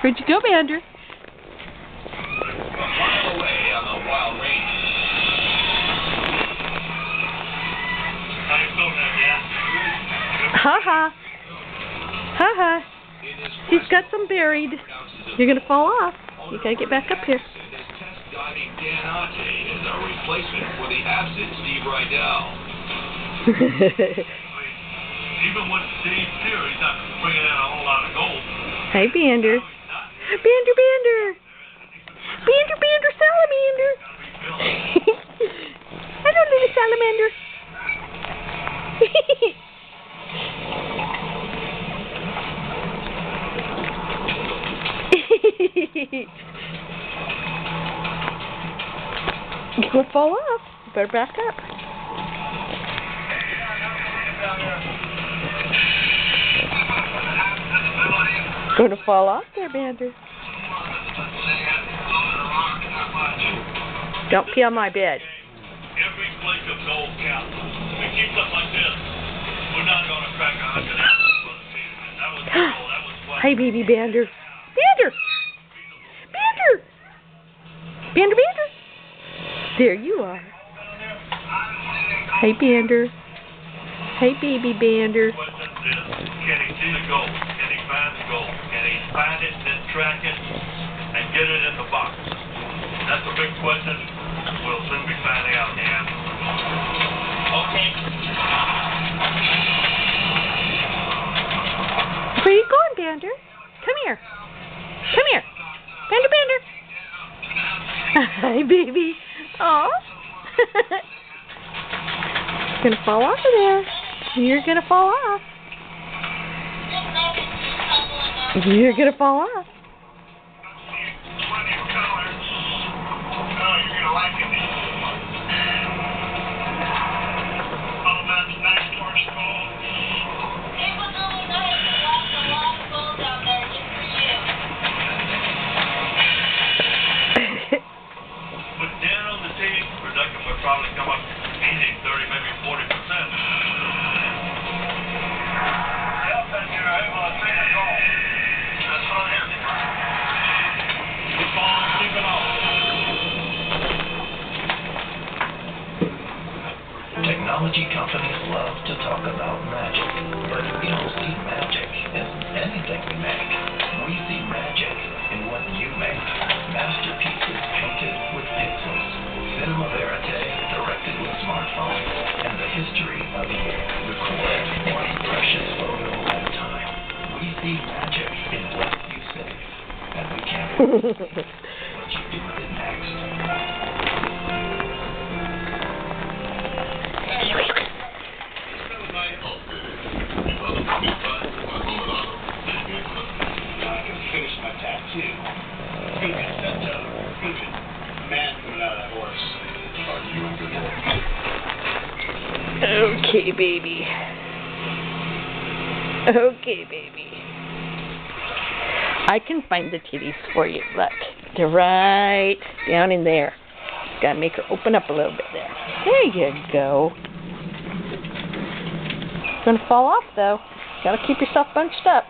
Where'd you go, Bander? A mile away on the wild range. How you feeling there, Dan? Ha-ha. Ha-ha. He's got some buried. You're going to fall off. You got to get back up here. Test diving Dan Ante is a replacement for the absent Steve Rydell. Even with Steve's here, he's not bringing in a whole lot of gold. Hey, Bander. Bander, Bander. Bander, Bander, salamander. Hello, little salamander. You're going to fall off. You better back up. Going to fall off there, Bander. Don't pee on my bed. Every flake of gold counts. If it keeps up like this, we're not going to crack 100 ounces for the season. That was gold. That was fun. Hi, baby Bander. Bander! Bander! Bander, Bander! There you are. Hey, Bander. Hey, baby Bander. Can he see the gold? Can he find the gold? Can he find it, then track it, and get it in the box? That's a big question. We'll soon be finding out the answer. Okay. Where are you going, Bander? Come here. Come here. Bander, Bander. Hi, baby. Aw. You're gonna fall off of there. You're gonna fall off. You're gonna fall off. Production would probably come up easy, 30, maybe 40%. Yep, and you're able to take a goal. That's on him. Keep on keeping on. Technology companies love to talk about magic, but we don't see magic in anything we make. We see magic in what you make. Masterpieces painted with pixels. Cinema Verite, directed with smartphones, and the history of you. Record one precious photo at a time. We see magic in what you say, and we can't wait to see what you do with it next. I can finish my tattoo. Man coming out of that horse. Are you in good health? Okay, baby. Okay, baby. I can find the titties for you. Look, they're right down in there. Gotta make her open up a little bit there. There you go. It's gonna fall off though. Gotta keep yourself bunched up.